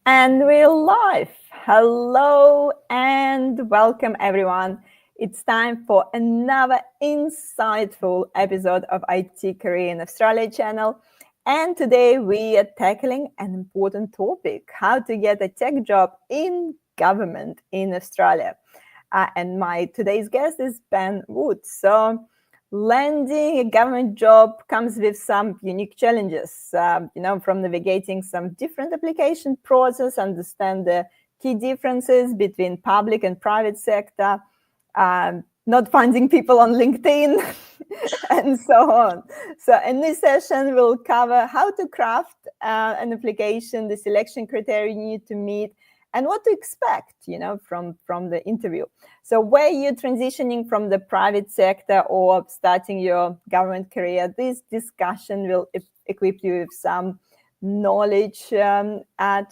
And we're live. Hello and welcome, everyone. It's time for another insightful episode of IT Career in Australia channel. And today we are tackling an important topic, how to get a tech job in government in Australia. And my today's guest is Ben Wood. So landing a government job comes with some unique challenges, from navigating some different application process, understand the key differences between public and private sector, not finding people on LinkedIn, and so on. So in this session, we'll cover how to craft an application, the selection criteria you need to meet, and what to expect, from the interview. So where you're transitioning from the private sector or starting your government career, this discussion will equip you with some knowledge to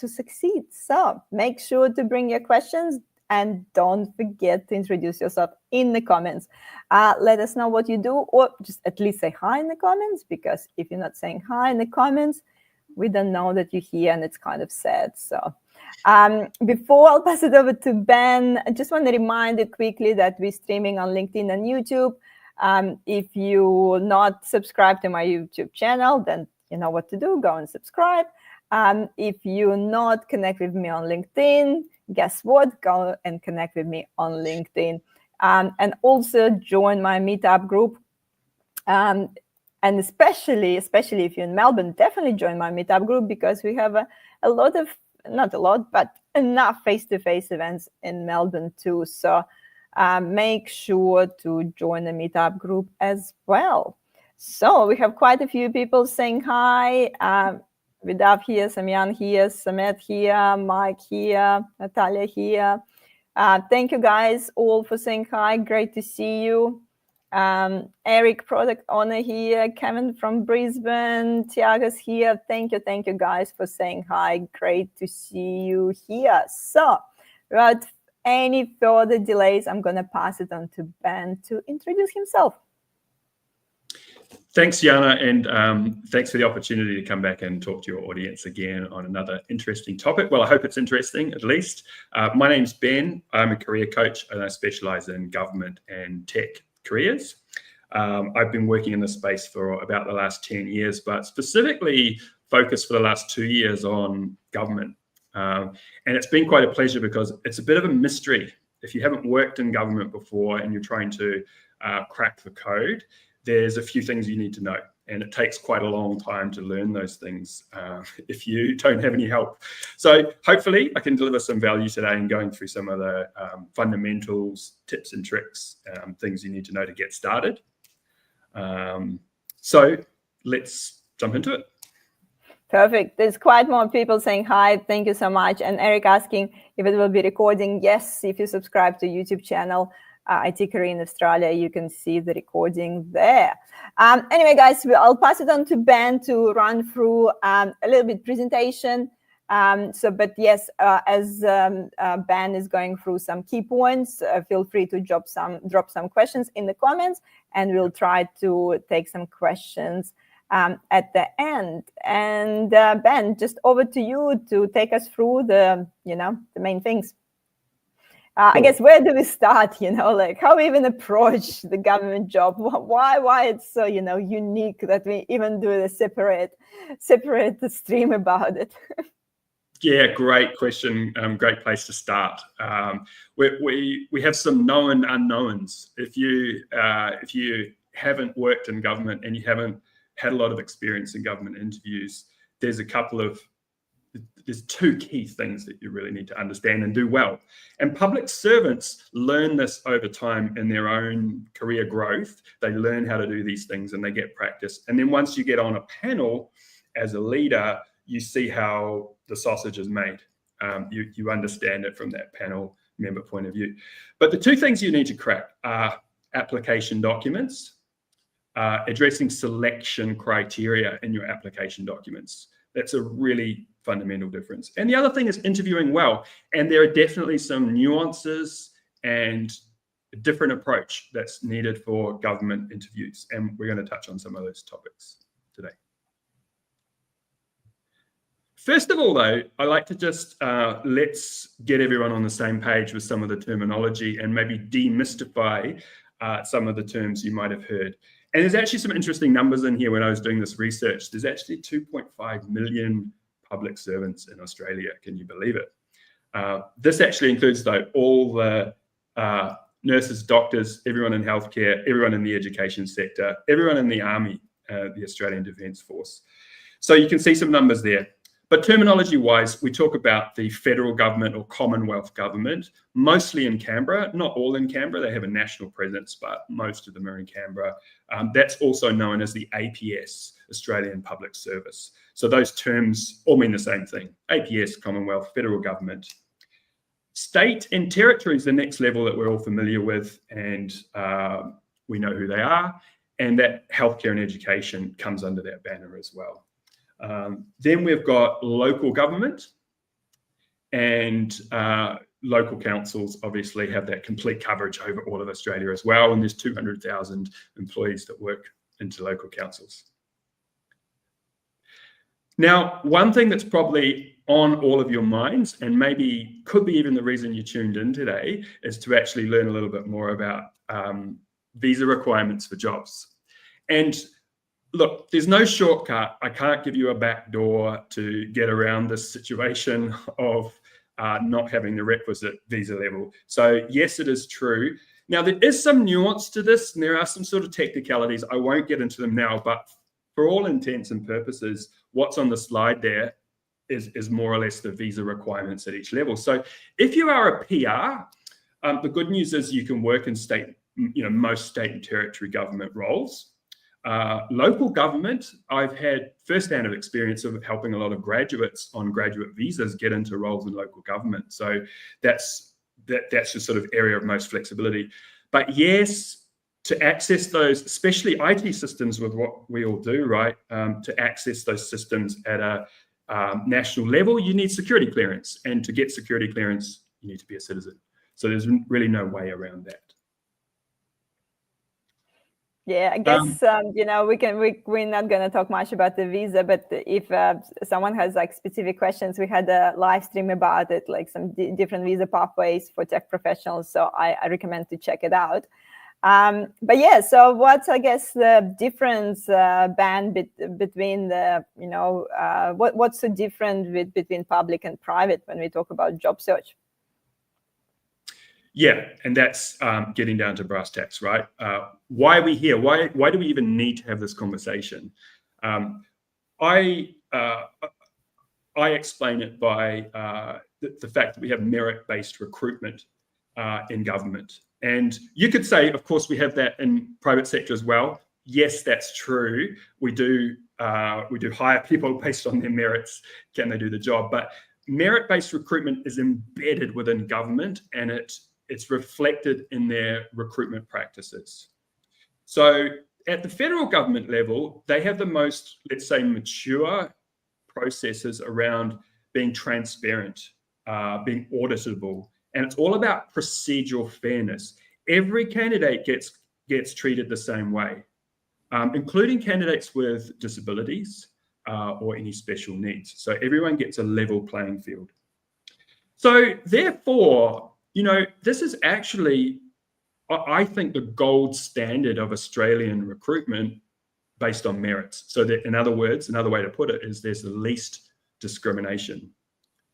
succeed. So make sure to bring your questions and don't forget to introduce yourself in the comments. Let us know what you do, or just at least say hi in the comments, because if you're not saying hi in the comments, we don't know that you're here, and it's kind of sad. So before I'll pass it over to Ben, I just want to remind you quickly that we're streaming on LinkedIn and YouTube. If you're not subscribed to my YouTube channel, then you know what to do. Go and subscribe. If you're not connected with me on LinkedIn, guess what? Go and connect with me on LinkedIn. And also join my meetup group. And especially if you're in Melbourne, definitely join my meetup group, because we have a lot of, not a lot, but enough face-to-face events in Melbourne too. So make sure to join the meetup group as well. So we have quite a few people saying hi. Vidav here, Samyan here, Samet here, Mike here, Natalia here. Thank you guys all for saying hi. Great to see you. Eric, product owner here, Kevin from Brisbane, Tiago's here. Thank you guys for saying hi. Great to see you here. So without any further delays, I'm going to pass it on to Ben to introduce himself. Thanks, Jana, and thanks for the opportunity to come back and talk to your audience again on another interesting topic. Well, I hope it's interesting, at least. My name's Ben. I'm a career coach, and I specialise in government and tech careers. I've been working in this space for about the last 10 years, but specifically focused for the last 2 years on government. And it's been quite a pleasure, because it's a bit of a mystery. If you haven't worked in government before and you're trying to crack the code, there's a few things you need to know. And it takes quite a long time to learn those things if you don't have any help. So hopefully I can deliver some value today in going through some of the fundamentals, tips and tricks, things you need to know to get started. So let's jump into it. Perfect. There's quite more people saying hi. Thank you so much. And Eric asking if it will be recording. Yes, if you subscribe to YouTube channel, IT Career in Australia, you can see the recording there. Anyway, guys, I'll pass it on to Ben to run through a little bit presentation. But yes, as Ben is going through some key points, feel free to drop some questions in the comments, and we'll try to take some questions at the end. And Ben, just over to you to take us through the main things. Cool. I guess, where do we start? How we even approach the government job? Why it's so unique that we even do a separate stream about it? Yeah, great question. Great place to start. We have some known unknowns. If you haven't worked in government and you haven't had a lot of experience in government interviews, there's two key things that you really need to understand and do well. And public servants learn this over time in their own career growth. They learn how to do these things and they get practice. And then once you get on a panel as a leader, you see how the sausage is made. You understand it from that panel member point of view. But the two things you need to crack are application documents, addressing selection criteria in your application documents. That's a really fundamental difference. And the other thing is interviewing well. And there are definitely some nuances and a different approach that's needed for government interviews. And we're going to touch on some of those topics today. First of all, though, I like to just let's get everyone on the same page with some of the terminology and maybe demystify some of the terms you might have heard. And there's actually some interesting numbers in here when I was doing this research. There's actually 2.5 million public servants in Australia. Can you believe it? This actually includes, though, all the nurses, doctors, everyone in healthcare, everyone in the education sector, everyone in the army, the Australian Defence Force. So you can see some numbers there. But terminology-wise, we talk about the federal government or Commonwealth government, mostly in Canberra, not all in Canberra. They have a national presence, but most of them are in Canberra. That's also known as the APS, Australian Public Service. So those terms all mean the same thing. APS, Commonwealth, federal government. State and territory is the next level that we're all familiar with, and we know who they are. And that healthcare and education comes under that banner as well. Then we've got local government, and local councils obviously have that complete coverage over all of Australia as well. And there's 200,000 employees that work into local councils. Now, one thing that's probably on all of your minds, and maybe could be even the reason you tuned in today, is to actually learn a little bit more about visa requirements for jobs. And look, there's no shortcut. I can't give you a back door to get around this situation of not having the requisite visa level. So yes, it is true. Now, there is some nuance to this, and there are some sort of technicalities. I won't get into them now, but for all intents and purposes, what's on the slide there is more or less the visa requirements at each level. So if you are a PR, the good news is you can work in most state and territory government roles. Local government, I've had first-hand experience of helping a lot of graduates on graduate visas get into roles in local government. So that's the sort of area of most flexibility. But yes, to access those, especially IT systems with what we all do, right? To access those systems at a national level, you need security clearance. And to get security clearance, you need to be a citizen. So there's really no way around that. Yeah, I guess we're not going to talk much about the visa, but if someone has like specific questions, we had a live stream about it, like some different visa pathways for tech professionals. So I recommend to check it out. But yeah, so what's, I guess, the difference band between the, what's the difference between public and private when we talk about job search? Yeah, and that's getting down to brass tacks, right? Why are we here? Why do we even need to have this conversation? I explain it by the fact that we have merit-based recruitment in government. And you could say, of course, we have that in private sector as well. Yes, that's true. We do hire people based on their merits. Can they do the job? But merit-based recruitment is embedded within government, and it's reflected in their recruitment practices. So at the federal government level, they have the most, let's say, mature processes around being transparent, being auditable, and it's all about procedural fairness. Every candidate gets treated the same way, including candidates with disabilities or any special needs. So everyone gets a level playing field. So therefore, this is actually, I think, the gold standard of Australian recruitment based on merits. So that, in other words, another way to put it is there's the least discrimination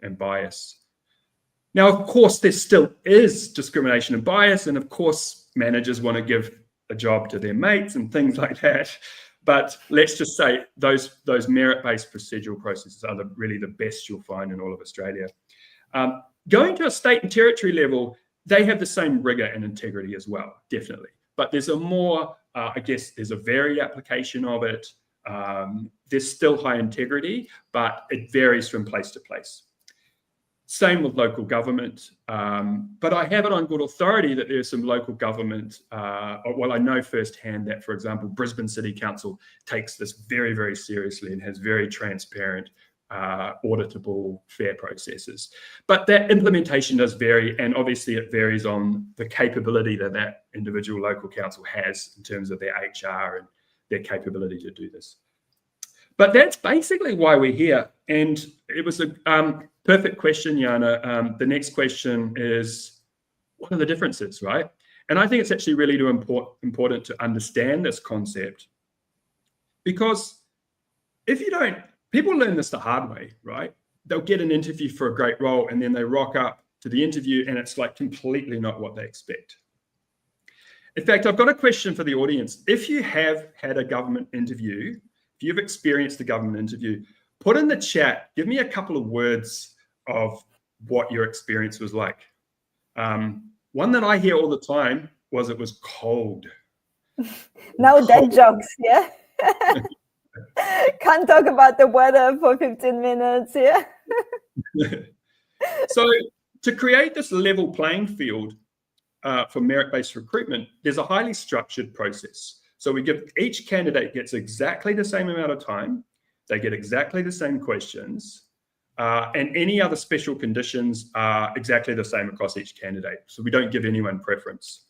and bias. Now, of course, there still is discrimination and bias, and of course, managers want to give a job to their mates and things like that. But let's just say those merit-based procedural processes are really the best you'll find in all of Australia. Going to a state and territory level, they have the same rigor and integrity as well, definitely. But there's a more, there's a varied application of it. There's still high integrity, but it varies from place to place. Same with local government. But I have it on good authority that there's some local government, I know firsthand that, for example, Brisbane City Council takes this very, very seriously and has very transparent, auditable, fair processes. But that implementation does vary, and obviously it varies on the capability that individual local council has in terms of their HR and their capability to do this. But that's basically why we're here. And it was a perfect question, Jana. The next question is, what are the differences, right? And I think it's actually really important to understand this concept, because if you don't, people learn this the hard way, right? They'll get an interview for a great role and then they rock up to the interview and it's like completely not what they expect. In fact, I've got a question for the audience. If you have had a government interview, if you've experienced a government interview, put in the chat, give me a couple of words of what your experience was like. One that I hear all the time was, it was cold. No dead jokes, yeah? Can't talk about the weather for 15 minutes, yeah? So to create this level playing field for merit-based recruitment, there's a highly structured process. So we give, each candidate gets exactly the same amount of time, they get exactly the same questions, and any other special conditions are exactly the same across each candidate. So we don't give anyone preference.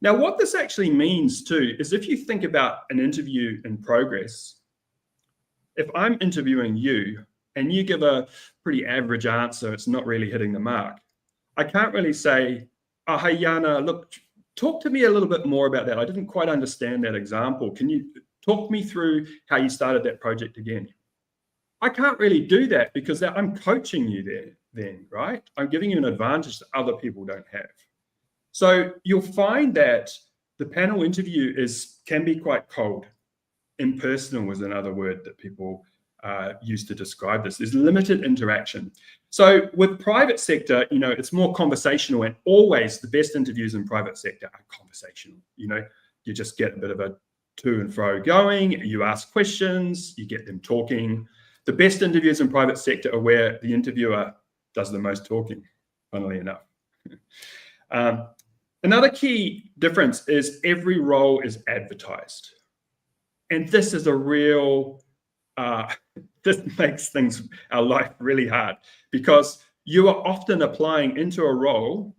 Now, what this actually means too, is if you think about an interview in progress, if I'm interviewing you and you give a pretty average answer, it's not really hitting the mark, I can't really say, oh, hey, Jana, look, talk to me a little bit more about that. I didn't quite understand that example. Can you talk me through how you started that project again? I can't really do that because I'm coaching you there then, right? I'm giving you an advantage that other people don't have. So you'll find that the panel interview can be quite cold. Impersonal is another word that people use to describe this. There's limited interaction. So with private sector, it's more conversational, and always the best interviews in private sector are conversational. You just get a bit of a to and fro going, you ask questions, you get them talking. The best interviews in private sector are where the interviewer does the most talking, funnily enough. Another key difference is every role is advertised. And this is a real, this makes our life really hard, because you are often applying into a role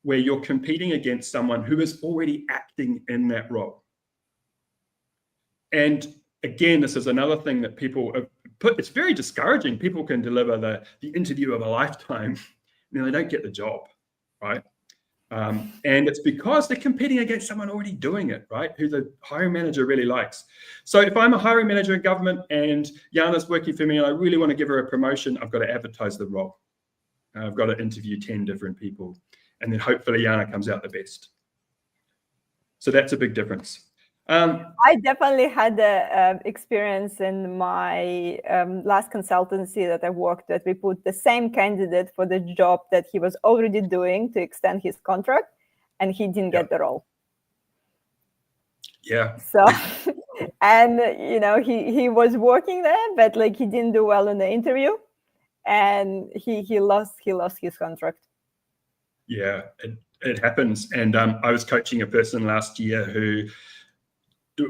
where you're competing against someone who is already acting in that role. And again, this is another thing that people put, it's very discouraging. People can deliver the interview of a lifetime, and they don't get the job, right? And it's because they're competing against someone already doing it, right? Who the hiring manager really likes. So if I'm a hiring manager in government and Jana's working for me and I really want to give her a promotion, I've got to advertise the role. I've got to interview 10 different people, and then hopefully Jana comes out the best. So that's a big difference. I definitely had the experience in my last consultancy that I worked at. We put the same candidate for the job that he was already doing to extend his contract, and he didn't get the role. Yeah. So, and he was working there, but he didn't do well in the interview, and he lost his contract. Yeah, it happens. And I was coaching a person last year who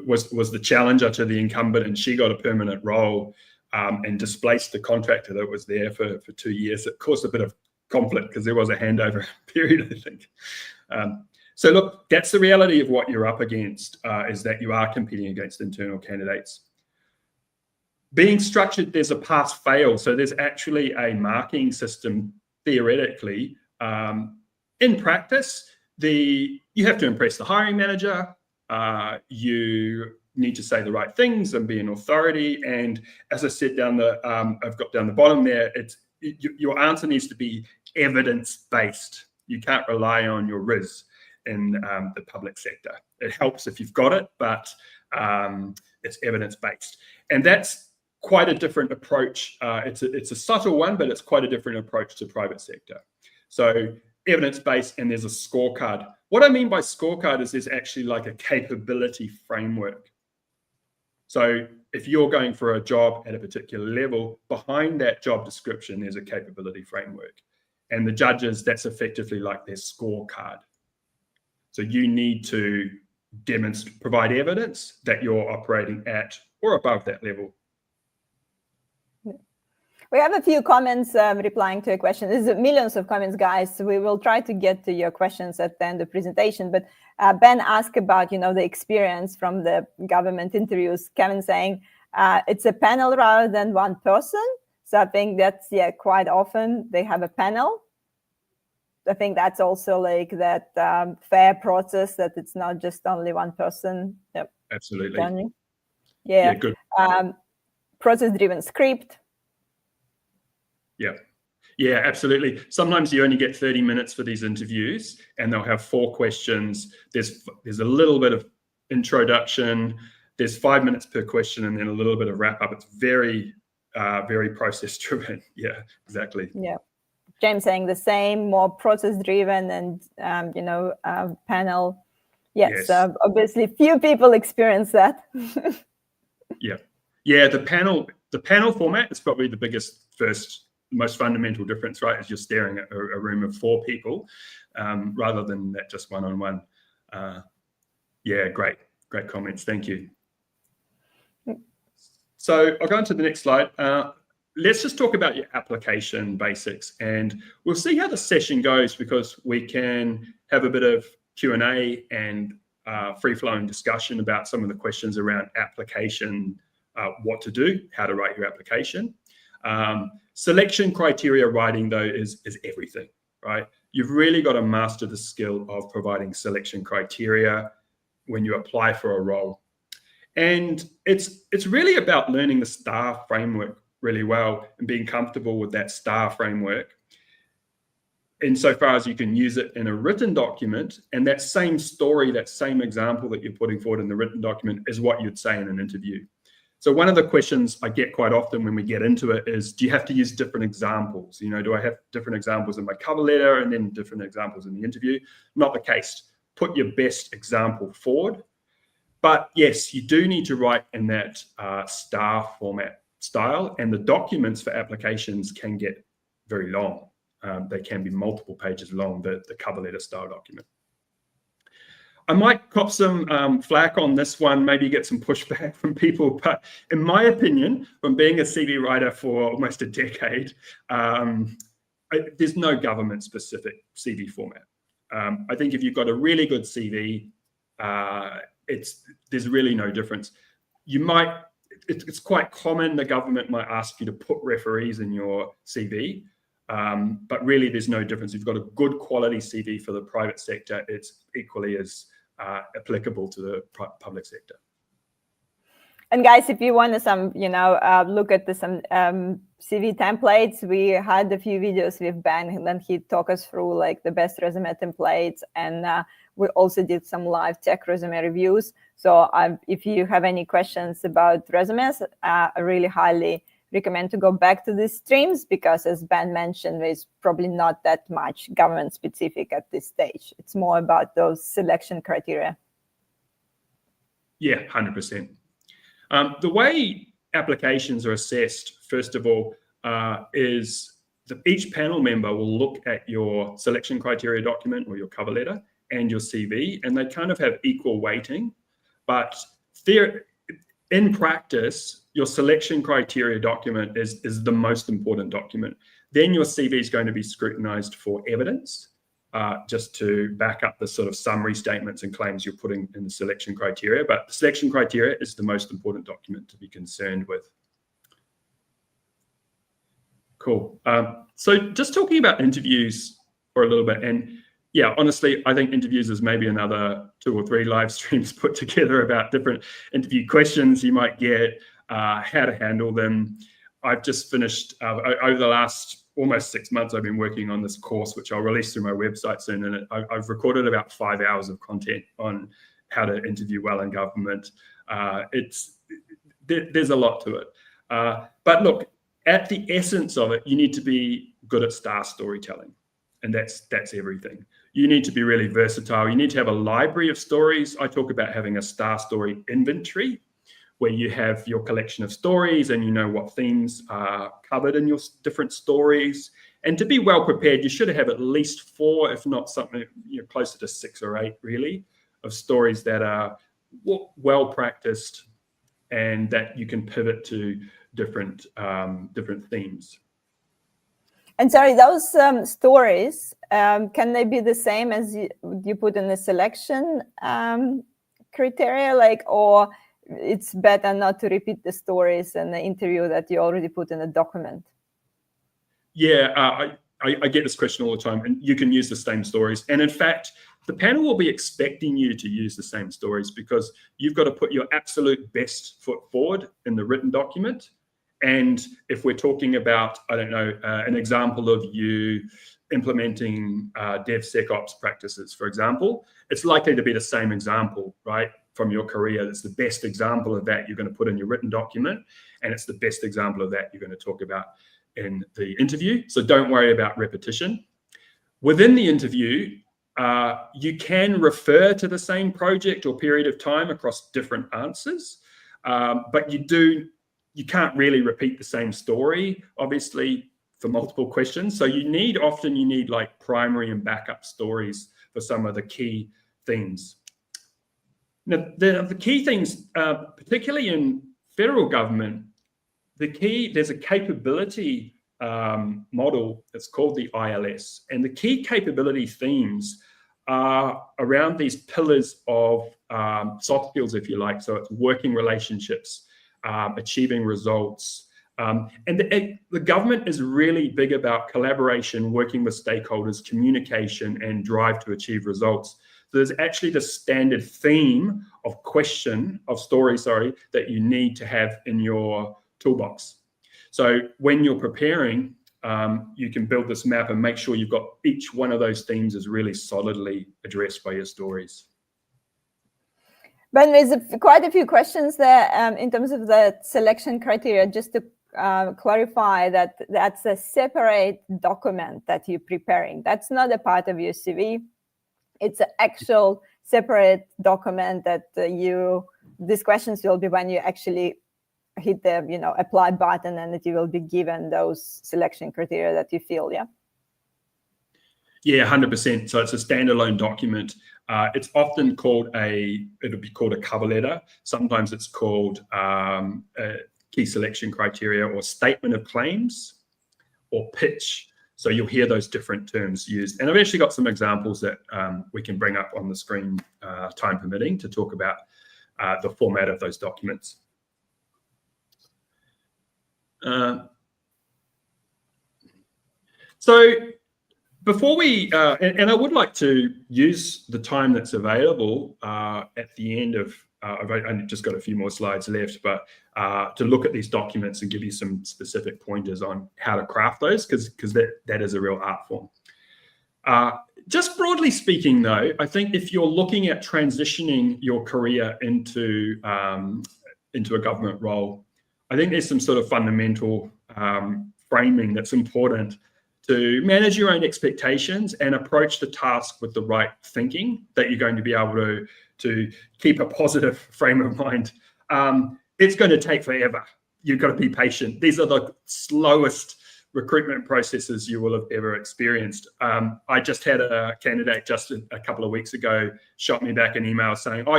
was the challenger to the incumbent, and she got a permanent role and displaced the contractor that was there for 2 years. It caused a bit of conflict because there was a handover period, I think. So look, that's the reality of what you're up against, is that you are competing against internal candidates. Being structured, there's a pass-fail. So there's actually a marking system, theoretically. In practice, you have to impress the hiring manager. You need to say the right things and be an authority. And as I said I've got down the bottom there, your answer needs to be evidence-based. You can't rely on your riz in the public sector. It helps if you've got it, but it's evidence-based. And that's quite a different approach. It's a subtle one, but it's quite a different approach to private sector. So evidence-based, and there's a scorecard. What I mean by scorecard is there's actually like a capability framework. So if you're going for a job at a particular level, behind that job description, there's a capability framework. And the judges, that's effectively like their scorecard. So you need to provide evidence that you're operating at or above that level. We have a few comments replying to a question. There's millions of comments, guys. So we will try to get to your questions at the end of the presentation. But Ben asked about, the experience from the government interviews. Kevin saying it's a panel rather than one person. So I think that's, quite often they have a panel. I think that's also like that fair process, that it's not just only one person. Yep. Absolutely. Done. Yeah. Good. Process-driven script. Yeah, absolutely. Sometimes you only get 30 minutes for these interviews, and they'll have 4 questions. There's a little bit of introduction. There's 5 minutes per question, and then a little bit of wrap up. It's very, very process driven. Yeah, exactly. Yeah. James saying the same, more process driven, and panel. Yes. Obviously, few people experience that. Yeah. The panel format is probably the most fundamental difference, right? Is you're staring at a room of 4 people, rather than that just one-on-one. Yeah, great comments. Thank you. So I'll go on to the next slide. Let's just talk about your application basics, and we'll see how the session goes, because we can have a bit of Q&A and free-flowing discussion about some of the questions around application, what to do, how to write your application. Selection criteria writing, though, is everything, right? You've really got to master the skill of providing selection criteria when you apply for a role. And it's really about learning the STAR framework really well and being comfortable with that STAR framework insofar as you can use it in a written document, and that same story, that same example that you're putting forward in the written document is what you'd say in an interview. So one of the questions I get quite often when we get into it is, do you have to use different examples? Do I have different examples in my cover letter and then different examples in the interview? Not the case. Put your best example forward. But yes, you do need to write in that STAR format style, and the documents for applications can get very long. They can be multiple pages long, the cover letter style document. I might cop some flack on this one, maybe get some pushback from people, but in my opinion, from being a CV writer for almost a decade, there's no government-specific CV format. I think if you've got a really good CV, there's really no difference. It's quite common, the government might ask you to put referees in your CV, but really there's no difference. If you've got a good quality CV for the private sector, it's equally as applicable to the public sector. And guys, if you want to look at some CV templates, we had a few videos with Ben, and then he talked us through like the best resume templates, and we also did some live tech resume reviews. So if you have any questions about resumes, I really highly recommend to go back to these streams, because as Ben mentioned, there's probably not that much government specific at this stage. It's more about those selection criteria. Yeah, 100%. The way applications are assessed, first of all, is that each panel member will look at your selection criteria document or your cover letter and your CV, and they kind of have equal weighting. But in practice, your selection criteria document is the most important document. Then your CV is going to be scrutinized for evidence, just to back up the sort of summary statements and claims you're putting in the selection criteria. But the selection criteria is the most important document to be concerned with. Cool. So just talking about interviews for a little bit, and yeah, honestly, I think interviews is maybe another 2 or 3 live streams put together about different interview questions you might get, how to handle them. I've just finished, over the last almost 6 months, I've been working on this course, which I'll release through my website soon. And I've recorded about 5 hours of content on how to interview well in government. There's a lot to it. But look, at the essence of it, you need to be good at STAR storytelling. And that's everything. You need to be really versatile. You need to have a library of stories. I talk about having a STAR story inventory, where you have your collection of stories and you know what themes are covered in your different stories. And to be well prepared, you should have at least 4, if not something closer to 6 or 8, really, of stories that are well practiced and that you can pivot to different themes. And sorry, those stories, can they be the same as you put in the selection criteria, or it's better not to repeat the stories in the interview that you already put in the document? Yeah, I get this question all the time, and you can use the same stories. And in fact, the panel will be expecting you to use the same stories because you've got to put your absolute best foot forward in the written document. And if we're talking about, I don't know, an example of you implementing DevSecOps practices, for example, it's likely to be the same example, right, from your career. It's the best example of that you're going to put in your written document, and it's the best example of that you're going to talk about in the interview. So don't worry about repetition. Within the interview, you can refer to the same project or period of time across different answers, but you can't really repeat the same story, obviously, for multiple questions. So you need like primary and backup stories for some of the key themes. Now, the key things, particularly in federal government, there's a capability model that's called the ILS. And the key capability themes are around these pillars of soft skills, if you like. So it's working relationships, achieving results. And the government is really big about collaboration, working with stakeholders, communication, and drive to achieve results. So there's actually the standard theme of story, that you need to have in your toolbox. So when you're preparing, you can build this map and make sure you've got each one of those themes is really solidly addressed by your stories. Ben, there's quite a few questions there in terms of the selection criteria. Just to clarify that that's a separate document that you're preparing. That's not a part of your CV. It's an actual separate document that these questions will be when you actually hit the apply button, and that you will be given those selection criteria that you feel. Yeah, 100%. So it's a standalone document. It's often called it'll be called a cover letter. Sometimes it's called a key selection criteria or statement of claims or pitch. So you'll hear those different terms used. And I've actually got some examples that we can bring up on the screen, time permitting, to talk about the format of those documents. So before we, and I would like to use the time that's available at the end of, I've just got a few more slides left, but to look at these documents and give you some specific pointers on how to craft those, because that is a real art form. Just broadly speaking, though, I think if you're looking at transitioning your career into a government role, I think there's some sort of fundamental framing that's important to manage your own expectations and approach the task with the right thinking that you're going to be able to keep a positive frame of mind. It's going to take forever. You've got to be patient. These are the slowest recruitment processes you will have ever experienced. I just had a candidate just a couple of weeks ago shot me back an email saying, oh,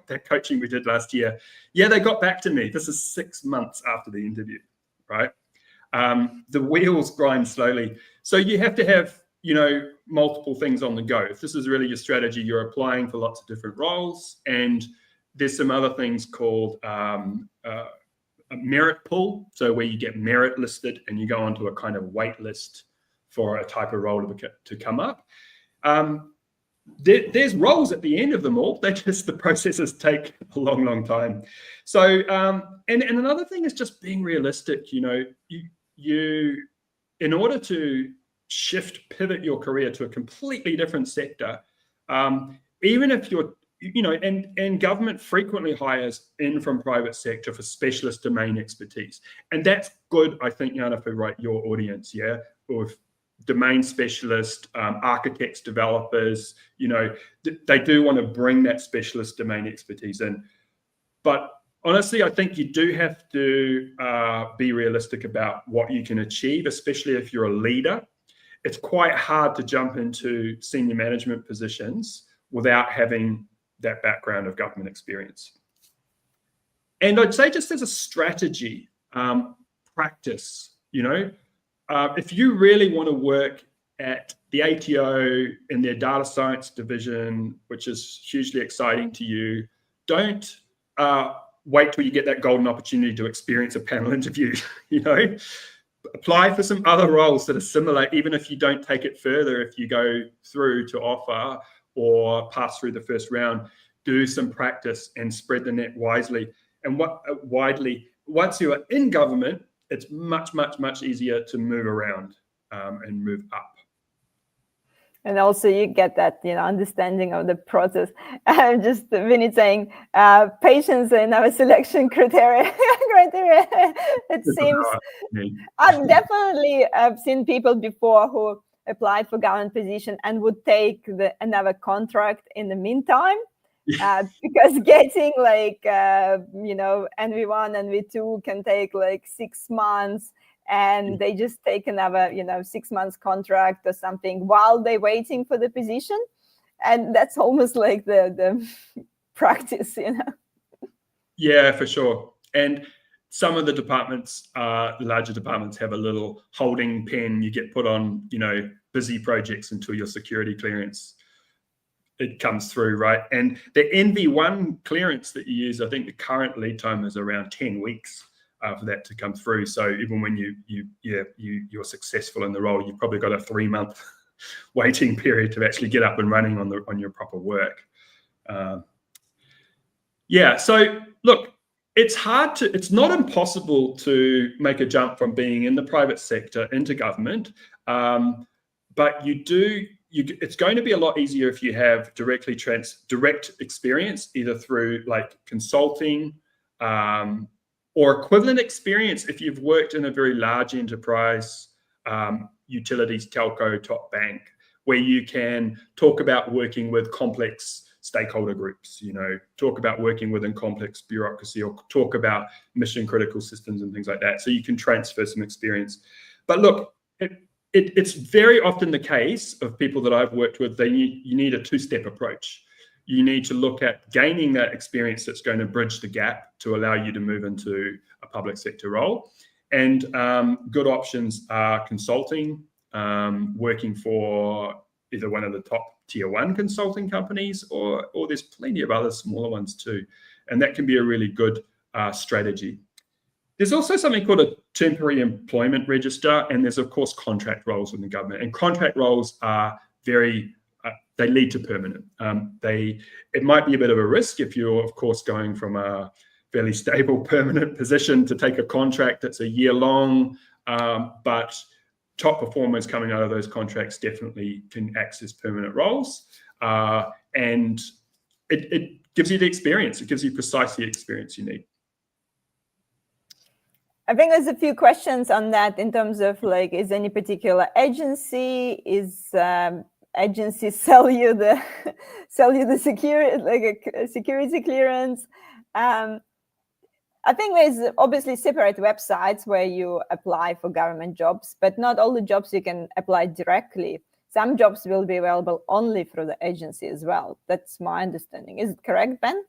that coaching we did last year? Yeah, they got back to me. This is 6 months after the interview, right? The wheels grind slowly. So you have to have, multiple things on the go. If this is really your strategy, you're applying for lots of different roles, and there's some other things called a merit pool. So where you get merit listed and you go onto a kind of wait list for a type of role to come up. There's roles at the end of them all. The processes take a long, long time. So, and another thing is just being realistic. You in order to pivot your career to a completely different sector, even if you're, and government frequently hires in from private sector for specialist domain expertise. And that's good, I think, Jana, for your audience, yeah? Or domain specialists, architects, developers, they do want to bring that specialist domain expertise in. But honestly, I think you do have to be realistic about what you can achieve, especially if you're a leader. It's quite hard to jump into senior management positions without having that background of government experience. And I'd say, just as a strategy, practice, if you really want to work at the ATO in their data science division, which is hugely exciting to you, don't wait till you get that golden opportunity to experience a panel interview. apply for some other roles that are similar, even if you don't take it further. If you go through to offer or pass through the first round, do some practice and spread the net wisely. And widely, once you are in government, it's much, much, much easier to move around and move up. And also you get that, understanding of the process. Just Vinny saying, patience in our selection criteria. It seems, I've definitely seen people before who applied for government position and would take another contract in the meantime. Because getting NV1, NV2 can take 6 months, and they just take another 6 months contract or something while they're waiting for the position, and that's almost like the practice. Yeah, for sure. And some of the departments, the larger departments, have a little holding pen you get put on busy projects until your security clearance it comes through, right? And the NV1 clearance that you use, I think the current lead time is around 10 weeks for that to come through. So even when you're successful in the role, you've probably got a 3-month waiting period to actually get up and running on your proper work. So look, it's not impossible to make a jump from being in the private sector into government, but it's going to be a lot easier if you have direct experience, either through consulting or equivalent experience if you've worked in a very large enterprise, utilities, telco, top bank, where you can talk about working with complex stakeholder groups, talk about working within complex bureaucracy, or talk about mission critical systems and things like that. So you can transfer some experience. But look, it's very often the case of people that I've worked with, you need a 2-step approach. You need to look at gaining that experience that's going to bridge the gap to allow you to move into a public sector role. And good options are consulting, working for either one of the top tier 1 consulting companies, or there's plenty of other smaller ones too. And that can be a really good strategy. There's also something called a temporary employment register, and there's, of course, contract roles within the government. And contract roles are they lead to permanent. It might be a bit of a risk if you're, of course, going from a fairly stable permanent position to take a contract that's a year long, but top performers coming out of those contracts definitely can access permanent roles. And it gives you the experience. It gives you precisely the experience you need. I think there's a few questions on that in terms of is any particular agency, agency sell you the security, a security clearance. I think there's obviously separate websites where you apply for government jobs, but not all the jobs you can apply directly. Some jobs will be available only through the agency as well. That's my understanding. Is it correct, Ben?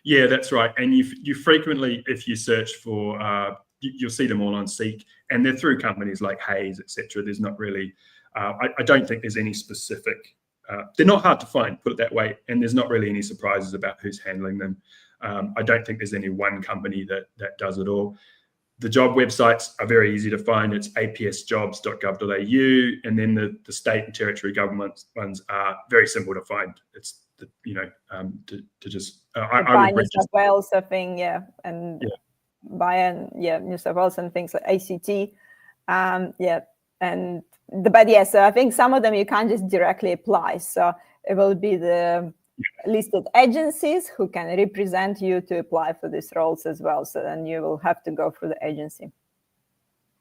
Yeah, that's right. And you frequently, if you search for, you'll see them all on Seek, and they're through companies like Hayes, etc. There's not really, I don't think there's any specific, they're not hard to find, put it that way, and there's not really any surprises about who's handling them. I don't think there's any one company that does it all. The job websites are very easy to find. It's apsjobs.gov.au, and then the state and territory government ones are very simple to find. It's to just I would New South Wales, I think, and via New South Wales and things like ACT, so I think some of them you can't just directly apply. So it will be the listed agencies who can represent you to apply for these roles as well. So then you will have to go through the agency.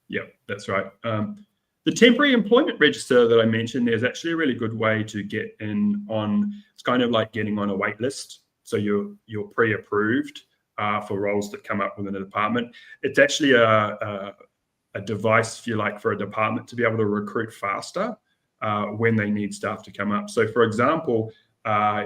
Yeah, that's right. The temporary employment register that I mentioned, there's actually a really good way to get in on. It's kind of like getting on a wait list. So you're pre-approved for roles that come up within a department. It's actually a device, if you like, for a department to be able to recruit faster when they need staff to come up. So, for example,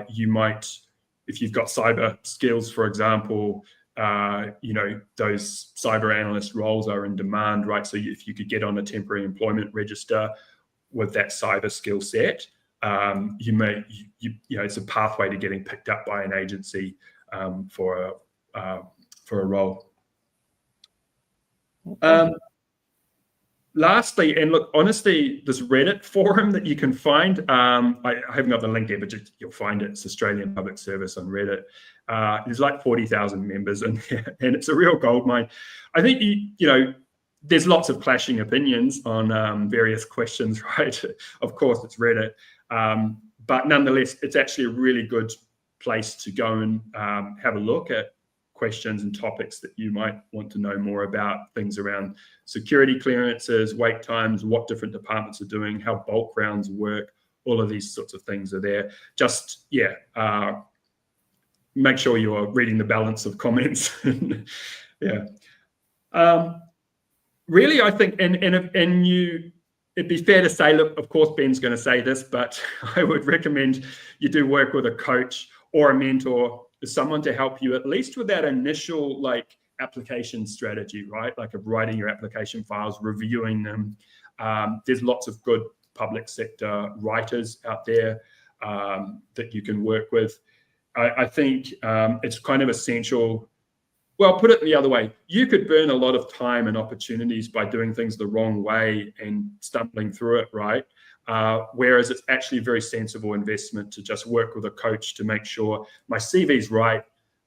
you might, if you've got cyber skills, for example, those cyber analyst roles are in demand, right? So if you could get on a temporary employment register with that cyber skill set, it's a pathway to getting picked up by an agency for a role. lastly, and look, honestly, this Reddit forum that you can find, I haven't got the link there, but you'll find it. It's Australian Public Service on Reddit. There's like 40,000 members in there, and it's a real goldmine. I think, there's lots of clashing opinions on various questions, right? Of course, it's Reddit. But nonetheless, it's actually a really good place to go and have a look at questions and topics that you might want to know more about, things around security clearances, wait times, what different departments are doing, how bulk rounds work, all of these sorts of things are there. Just, make sure you're reading the balance of comments. Really, I think, it'd be fair to say, look, of course, Ben's going to say this, but I would recommend you do work with a coach or a mentor, someone to help you at least with that initial application strategy, right? Like of writing your application files, reviewing them. There's lots of good public sector writers out there that you can work with. I think it's kind of essential. Well, put it the other way, you could burn a lot of time and opportunities by doing things the wrong way and stumbling through it, right? Whereas it's actually a very sensible investment to just work with a coach to make sure my CV's right,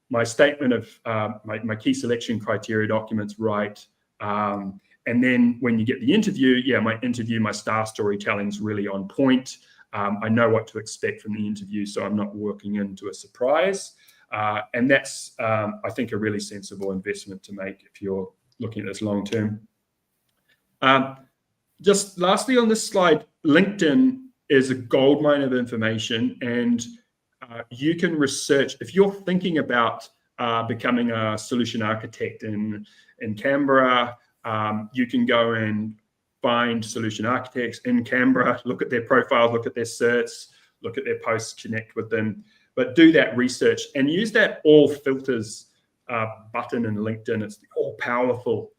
my statement of my key selection criteria document's right. And then when you get the interview, my star storytelling's really on point. I know what to expect from the interview, so I'm not walking into a surprise. And that's, I think, a really sensible investment to make if you're looking at this long term. Just lastly on this slide, LinkedIn is a goldmine of information, and you can research. If you're thinking about becoming a solution architect in Canberra, you can go and find solution architects in Canberra, look at their profiles, look at their certs, look at their posts, connect with them. But do that research and use that all filters button in LinkedIn. It's the all powerful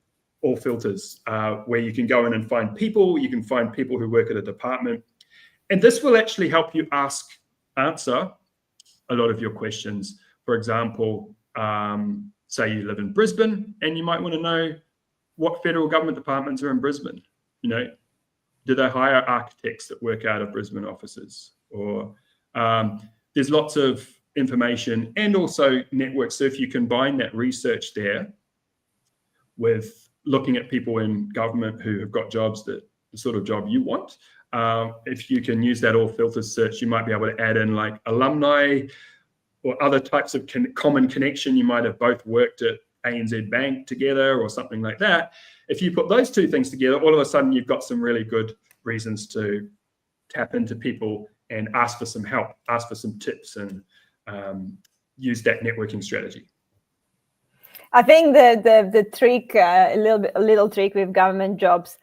all filters where you can go in and find people. You can find people who work at a department. And this will actually help you answer a lot of your questions. For example, say you live in Brisbane and you might want to know what federal government departments are in Brisbane. Do they hire architects that work out of Brisbane offices? Or there's lots of information and also networks. So if you combine that research there with looking at people in government who have got jobs that the sort of job you want, if you can use that all filters search, you might be able to add in like alumni or other types of common connection. You might have both worked at ANZ Bank together or something like that. If you put those two things together, all of a sudden you've got some really good reasons to tap into people and ask for some help, ask for some tips, and use that networking strategy. I think the trick, a little trick with government jobs,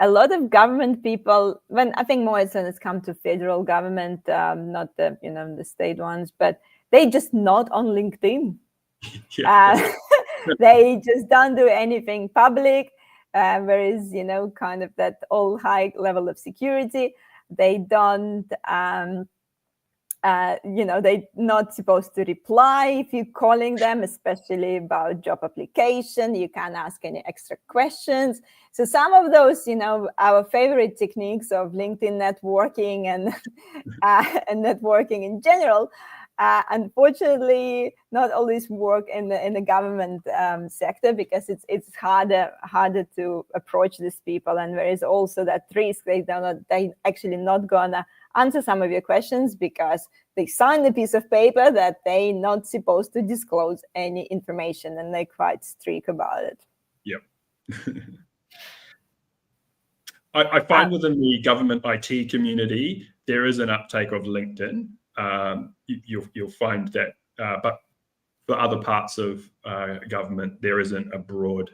a lot of government people, when I think more when it's come to federal government, not the the state ones, but they just not on LinkedIn. They just don't do anything public. Whereas kind of that all high level of security, they don't. They're not supposed to reply if you're calling them, especially about job application. You can't ask any extra questions. So some of those, our favorite techniques of LinkedIn networking and networking in general, unfortunately, not always work in the government sector, because it's harder to approach these people, and there is also that risk they actually not gonna answer some of your questions because they signed a piece of paper that they're not supposed to disclose any information, and they're quite strict about it. Yep. I find within the government IT community, there is an uptake of LinkedIn. You'll find that, but for other parts of government, there isn't a broad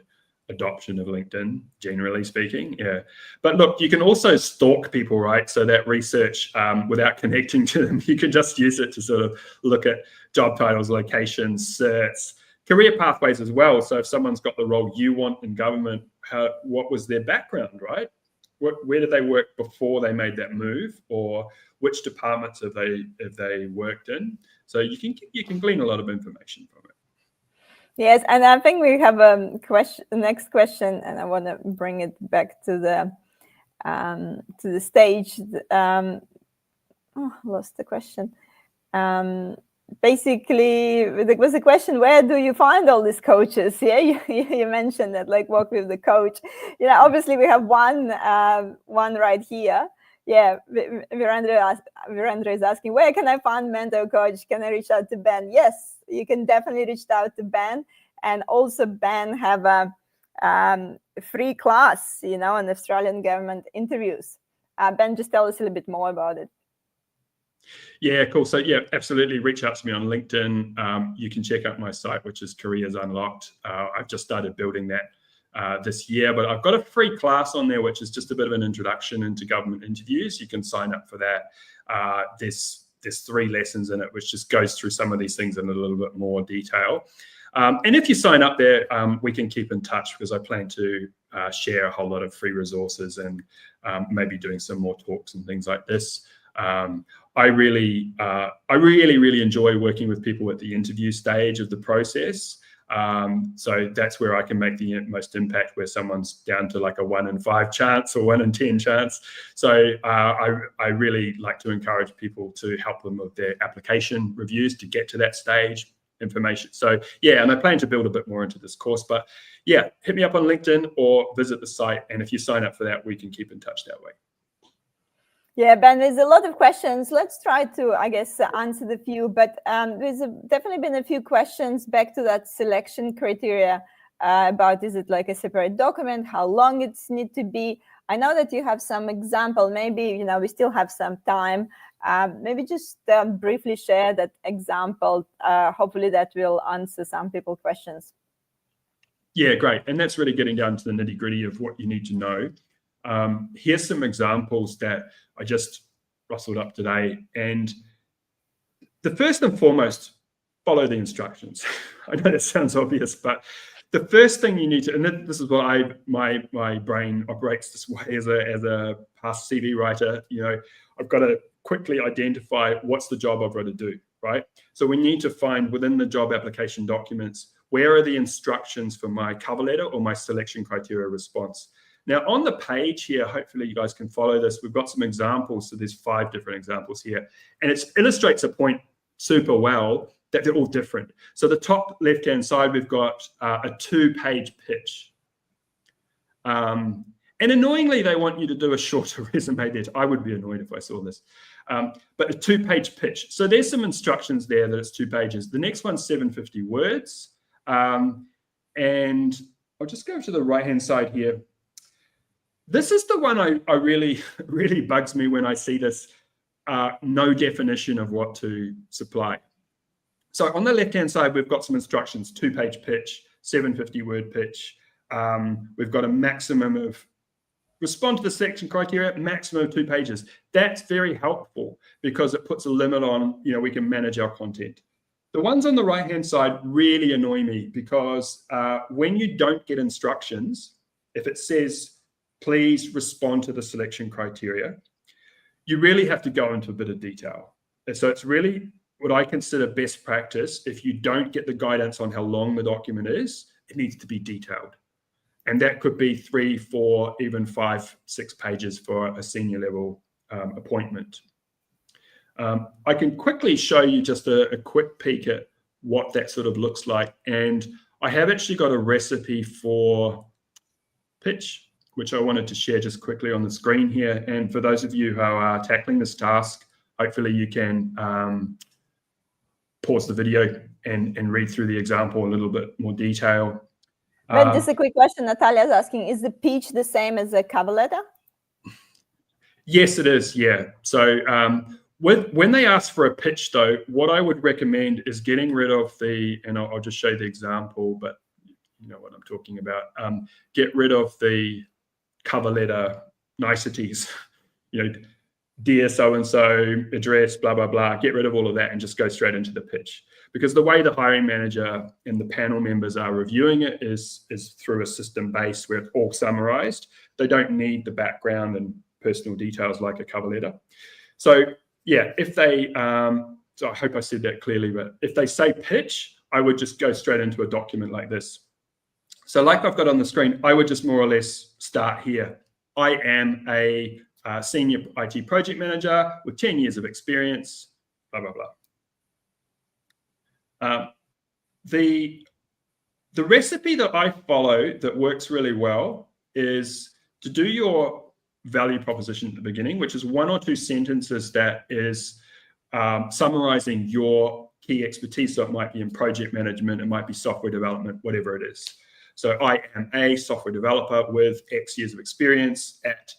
adoption of LinkedIn, generally speaking. Yeah. But look, you can also stalk people, right? So that research, without connecting to them, you can just use it to sort of look at job titles, locations, certs, career pathways as well. So if someone's got the role you want in government, what was their background, right? Where did they work before they made that move, or which departments have they worked in? So you can glean a lot of information from it. Yes, and I think we have a question, next question, and I want to bring it back to the stage. Lost the question. Basically, there was a question: where do you find all these coaches? Yeah, you mentioned that, like, work with the coach. Obviously we have one right here. Yeah, Virendra is asking, where can I find mentor coach? Can I reach out to Ben? Yes, you can definitely reach out to Ben. And also Ben have a free class, on Australian government interviews. Ben, just tell us a little bit more about it. Yeah, cool. So yeah, absolutely. Reach out to me on LinkedIn. You can check out my site, which is Careers Unlocked. I've just started building that this year, but I've got a free class on there, which is just a bit of an introduction into government interviews. You can sign up for that. There's 3 lessons in it, which just goes through some of these things in a little bit more detail. And if you sign up there, we can keep in touch, because I plan to share a whole lot of free resources and maybe doing some more talks and things like this. I really enjoy working with people at the interview stage of the process. So that's where I can make the most impact, where someone's down to like a 1 in 5 chance or 1 in 10 chance. So I really like to encourage people to help them with their application reviews to get to that stage information. So yeah, and I plan to build a bit more into this course, but yeah, hit me up on LinkedIn or visit the site. And if you sign up for that, we can keep in touch that way. Yeah, Ben, there's a lot of questions. Let's try to, I guess, answer the few, but there's definitely been a few questions back to that selection criteria about, is it like a separate document, how long it's need to be. I know that you have some example, maybe, we still have some time. Maybe just briefly share that example. Hopefully that will answer some people's questions. Yeah, great. And that's really getting down to the nitty gritty of what you need to know. Here's some examples that I just rustled up today. And the first and foremost, follow the instructions. I know that sounds obvious, but the first thing you need to, and this is what my brain operates this way as a past CV writer, I've got to quickly identify what's the job I've got to do, right? So we need to find within the job application documents, where are the instructions for my cover letter or my selection criteria response? Now, on the page here, hopefully you guys can follow this. We've got some examples. So there's 5 different examples here. And it illustrates a point super well that they're all different. So the top left-hand side, we've got a 2-page pitch. And annoyingly, they want you to do a shorter resume there. I would be annoyed if I saw this. But a 2-page pitch. So there's some instructions there that it's 2 pages. The next one's 750 words. And I'll just go to the right-hand side here. This is the one I really bugs me when I see this no definition of what to supply. So on the left-hand side, we've got some instructions, 2-page pitch, 750-word pitch. We've got a maximum of, respond to the selection criteria, maximum of 2 pages. That's very helpful because it puts a limit on, we can manage our content. The ones on the right-hand side really annoy me because when you don't get instructions, if it says, please respond to the selection criteria, you really have to go into a bit of detail. And so it's really what I consider best practice. If you don't get the guidance on how long the document is, it needs to be detailed. And that could be 3, 4, even 5, 6 pages for a senior level appointment. I can quickly show you just a quick peek at what that sort of looks like. And I have actually got a recipe for pitch, which I wanted to share just quickly on the screen here. And for those of you who are tackling this task, hopefully you can pause the video and read through the example in a little bit more detail. But just a quick question, Natalia's asking, is the pitch the same as a cover letter? Yes, it is, yeah. So when they ask for a pitch though, what I would recommend is getting rid of and I'll just show the example, but you know what I'm talking about. Get rid of the cover letter niceties, dear so-and-so, address, blah, blah, blah. Get rid of all of that and just go straight into the pitch. Because the way the hiring manager and the panel members are reviewing it is through a system base where it's all summarized. They don't need the background and personal details like a cover letter. So yeah, if they, so I hope I said that clearly, but if they say pitch, I would just go straight into a document like this. So like I've got on the screen, I would just more or less start here. I am a senior IT project manager with 10 years of experience, blah, blah, blah. The recipe that I follow that works really well is to do your value proposition at the beginning, which is 1 or 2 sentences that is summarizing your key expertise. So it might be in project management, it might be software development, whatever it is. So I am a software developer with X years of experience at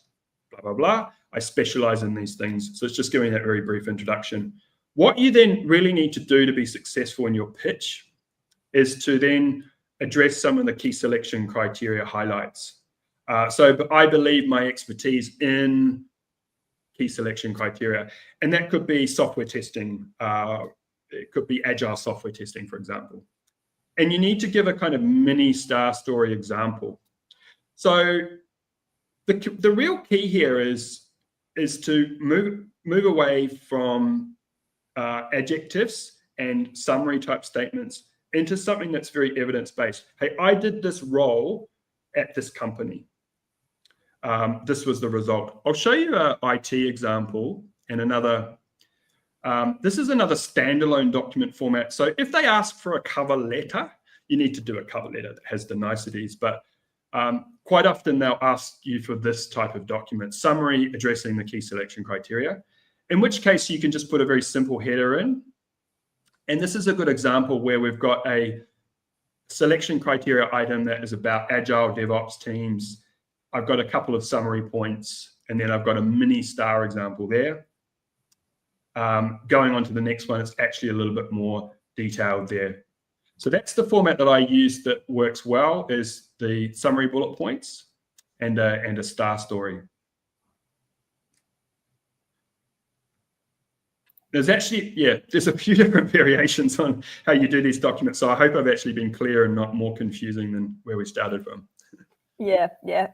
blah, blah, blah. I specialize in these things. So it's just giving that very brief introduction. What you then really need to do to be successful in your pitch is to then address some of the key selection criteria highlights. So I believe my expertise in key selection criteria, and that could be software testing. It could be agile software testing, for example. And you need to give a kind of mini star story example. So the real key here is to move away from adjectives and summary type statements into something that's very evidence-based. Hey, I did this role at this company. This was the result. I'll show you an IT example and another. This is another standalone document format. So if they ask for a cover letter, you need to do a cover letter that has the niceties. But quite often they'll ask you for this type of document, summary addressing the key selection criteria, in which case you can just put a very simple header in. And this is a good example where we've got a selection criteria item that is about agile DevOps teams. I've got a couple of summary points, and then I've got a mini star example there. Going on to the next one, it's actually a little bit more detailed there. So that's the format that I use that works well, is the summary bullet points and a star story. There's actually, there's a few different variations on how you do these documents. So I hope I've actually been clear and not more confusing than where we started from. Yeah.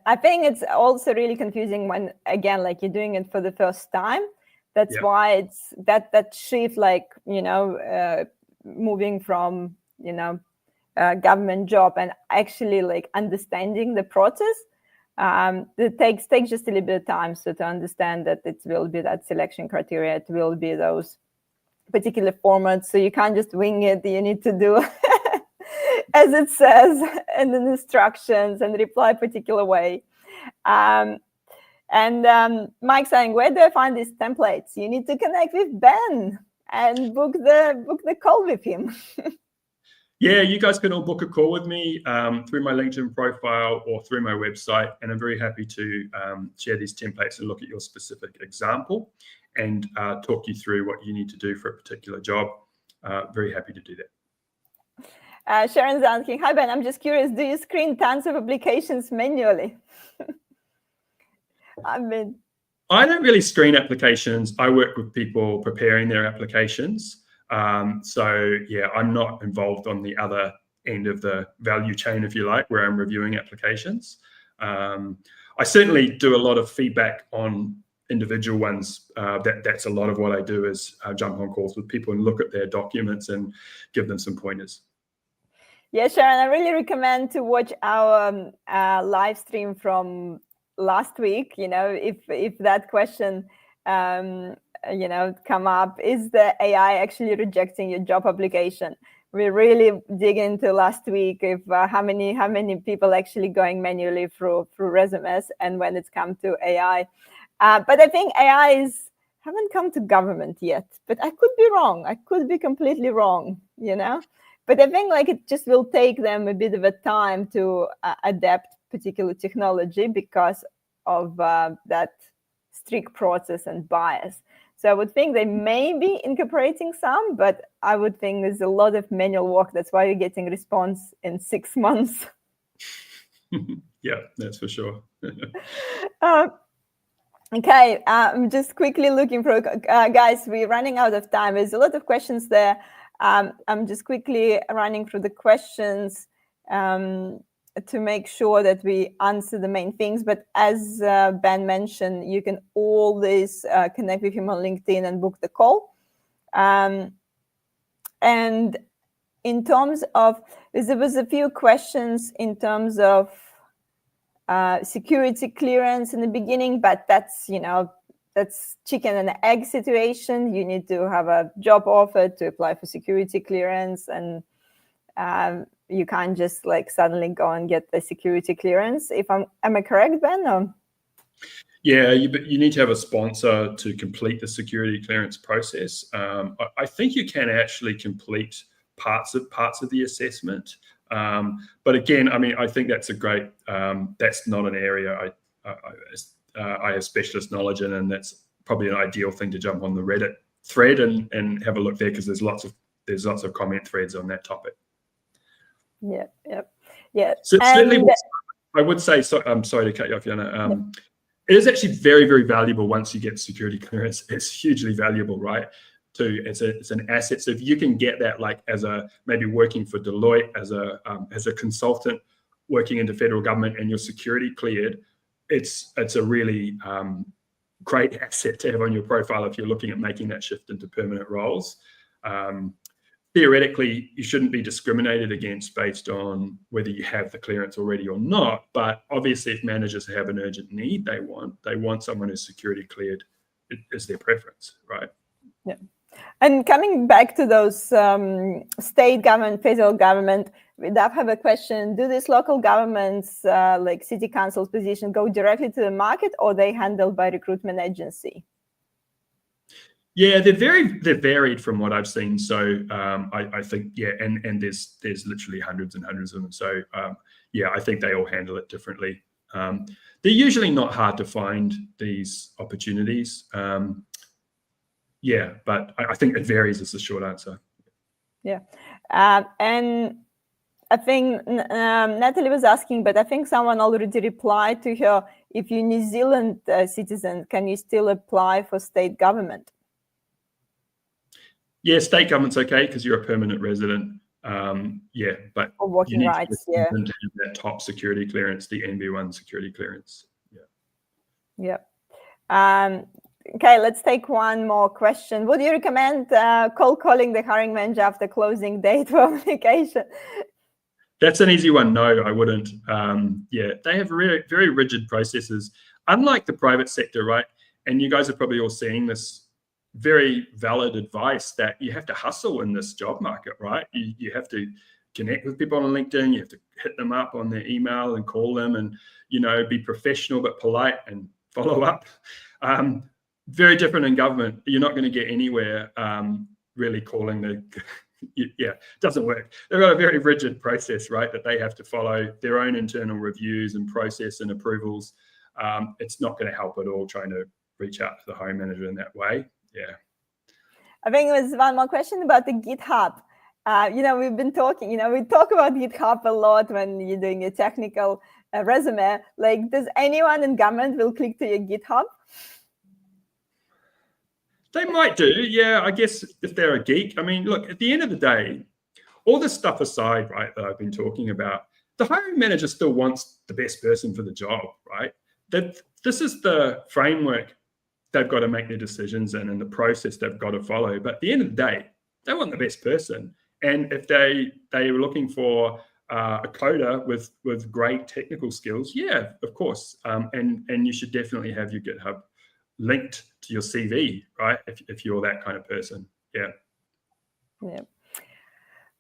I think it's also really confusing when, again, like you're doing it for the first time. That's why it's that shift, like, moving from, government job and actually like understanding the process. It takes just a little bit of time. So to understand that it will be that selection criteria, it will be those particular formats. So you can't just wing it. You need to do as it says in the instructions and reply a particular way. And Mike saying, where do I find these templates? You need to connect with Ben and book the call with him. Yeah, you guys can all book a call with me through my LinkedIn profile or through my website. And I'm very happy to share these templates and look at your specific example and talk you through what you need to do for a particular job. Very happy to do that. Sharon's asking, hi, Ben, I'm just curious, do you screen tons of applications manually? I don't really screen applications. I work with people preparing their applications. So yeah, I'm not involved on the other end of the value chain, if you like, where I'm reviewing applications. I certainly do a lot of feedback on individual ones. That's a lot of what I do, is jump on calls with people and look at their documents and give them some pointers. Yeah, Sharon, I really recommend to watch our live stream from last week. If that question come up, is the AI actually rejecting your job application? We really dig into last week if how many people actually going manually through resumes, and when it's come to AI. But I think AIs haven't come to government yet, but I could be wrong. I could be completely wrong, But I think like it just will take them a bit of a time to adapt particular technology because of that strict process and bias. So I would think they may be incorporating some, but I would think there's a lot of manual work. That's why you're getting response in 6 months. Yeah, that's for sure. Okay, I'm just quickly looking for, guys, we're running out of time. There's a lot of questions there. I'm just quickly running through the questions to make sure that we answer the main things. But as Ben mentioned, you can always connect with him on LinkedIn and book the call. And in terms of, there was a few questions in terms of security clearance in the beginning, but that's, that's chicken and egg situation. You need to have a job offer to apply for security clearance, and you can't just like suddenly go and get the security clearance. Am I correct, Ben? Or? Yeah, you need to have a sponsor to complete the security clearance process. I think you can actually complete parts of the assessment, but again, I mean, I think that's a great. That's not an area I have specialist knowledge in, and that's probably an ideal thing to jump on the Reddit thread and have a look there, because there's lots of comment threads on that topic. Yeah. So certainly, I would say. So I'm sorry to cut you off, Yana. It is actually very, very valuable once you get security clearance. It's hugely valuable, right? It's an asset. So if you can get that, like as maybe working for Deloitte as a consultant working in the federal government, and you're security cleared, it's a really great asset to have on your profile if you're looking at making that shift into permanent roles. Theoretically, you shouldn't be discriminated against based on whether you have the clearance already or not. But obviously, if managers have an urgent need, they want someone who's security cleared is their preference, right? Yeah. And coming back to those state government, federal government, we have a question. Do these local governments, like city council's position, go directly to the market, or they handled by recruitment agency? Yeah, they're varied from what I've seen. So I think, yeah, and there's literally hundreds and hundreds of them. So yeah, I think they all handle it differently. They're usually not hard to find, these opportunities. Yeah, but I think it varies is the short answer. Yeah, and I think Natalie was asking, but I think someone already replied to her. If you're New Zealand citizen, can you still apply for state government? Yeah, state government's okay because you're a permanent resident. Yeah, but or working rights, yeah. To have that top security clearance, the NV1 security clearance. Yeah. Okay, let's take one more question. Would you recommend cold calling the hiring manager after closing date for application? That's an easy one. No, I wouldn't. Yeah, they have very, very rigid processes, unlike the private sector, right? And you guys are probably all seeing this very valid advice that you have to hustle in this job market, right? You have to connect with people on LinkedIn. You have to hit them up on their email and call them, and be professional but polite and follow up. Very different in government. You're not going to get anywhere really calling it doesn't work. They've got a very rigid process, right, that they have to follow, their own internal reviews and process and approvals. It's not going to help at all trying to reach out to the hiring manager in that way. Yeah. I think there's one more question about the GitHub. We've been talking, we talk about GitHub a lot when you're doing a technical resume. Like, does anyone in government will click to your GitHub? They might do, yeah, I guess if they're a geek. I mean, look, at the end of the day, all this stuff aside, right, that I've been talking about, the hiring manager still wants the best person for the job, right? This is the framework they've got to make their decisions in, and the process they've got to follow. But at the end of the day, they want the best person. And if they were looking for a coder with great technical skills, yeah, of course. And you should definitely have your GitHub linked to your CV, right? If you're that kind of person. Yeah.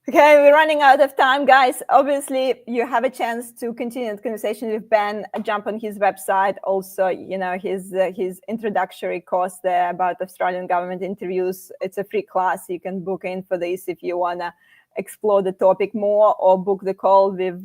Okay, we're running out of time, guys. Obviously, you have a chance to continue the conversation with Ben. Jump on his website. Also, his introductory course there about Australian government interviews. It's a free class. You can book in for this if you want to explore the topic more, or book the call with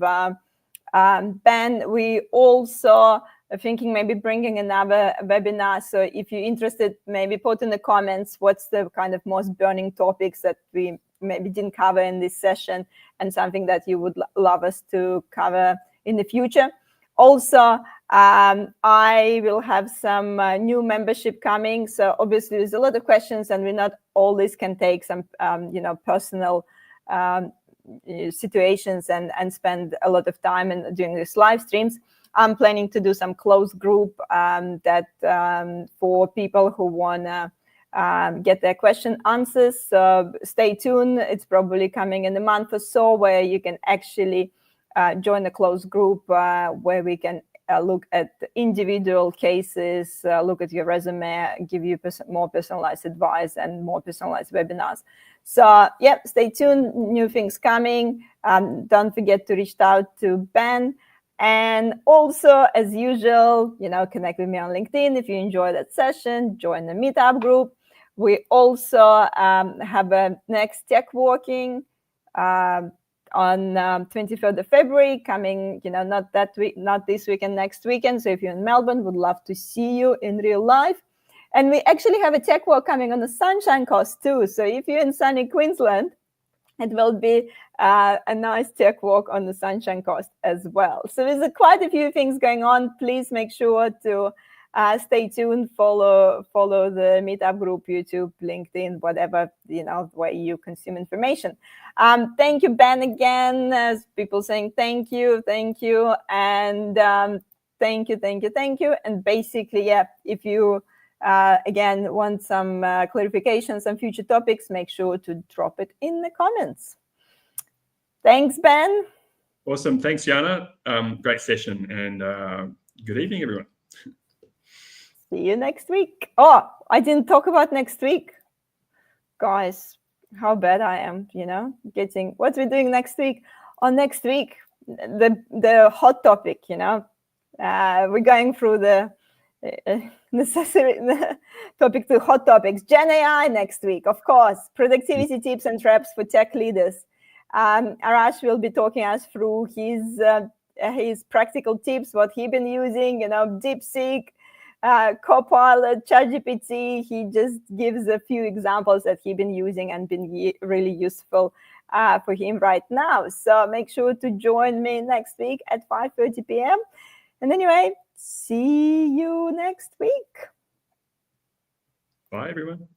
Ben. We also are thinking maybe bringing another webinar. So if you're interested, maybe put in the comments what's the kind of most burning topics that we maybe didn't cover in this session, and something that you would love us to cover in the future. Also, I will have some new membership coming. So obviously there's a lot of questions, and we not all this can take some, personal situations and spend a lot of time in doing these live streams. I'm planning to do some closed group that for people who want to get their question answers. So stay tuned. It's probably coming in a month or so, where you can actually join a closed group where we can look at individual cases, look at your resume, give you more personalized advice and more personalized webinars. So yeah, stay tuned. New things coming. Don't forget to reach out to Ben. And also, as usual, connect with me on LinkedIn. If you enjoy that session, join the meetup group. We also have a next tech walking on 23rd of February coming, not that week, not this weekend, next weekend. So if you're in Melbourne, would love to see you in real life. And we actually have a tech walk coming on the Sunshine Coast too. So if you're in sunny Queensland, it will be a nice tech walk on the Sunshine Coast as well. So there's quite a few things going on. Please make sure to stay tuned, follow the meetup group, YouTube, LinkedIn, whatever, where you consume information. Thank you, Ben, again, as people saying thank you. And thank you. And basically, yeah, if you again want some clarifications on future topics, make sure to drop it in the comments. Thanks, Ben. Awesome. Thanks, Jana. Great session, and good evening, everyone. See you next week. Oh, I didn't talk about next week. Guys, how bad I am, getting what we're doing next week. Next week, the hot topic, we're going through the necessary topic to hot topics. Gen AI next week, of course. Productivity tips and traps for tech leaders. Arash will be talking us through his practical tips, what he's been using, DeepSeek, Copilot, ChatGPT. He just gives a few examples that he's been using and been really useful for him right now. So make sure to join me next week at 5:30 p.m. And anyway, see you next week. Bye, everyone.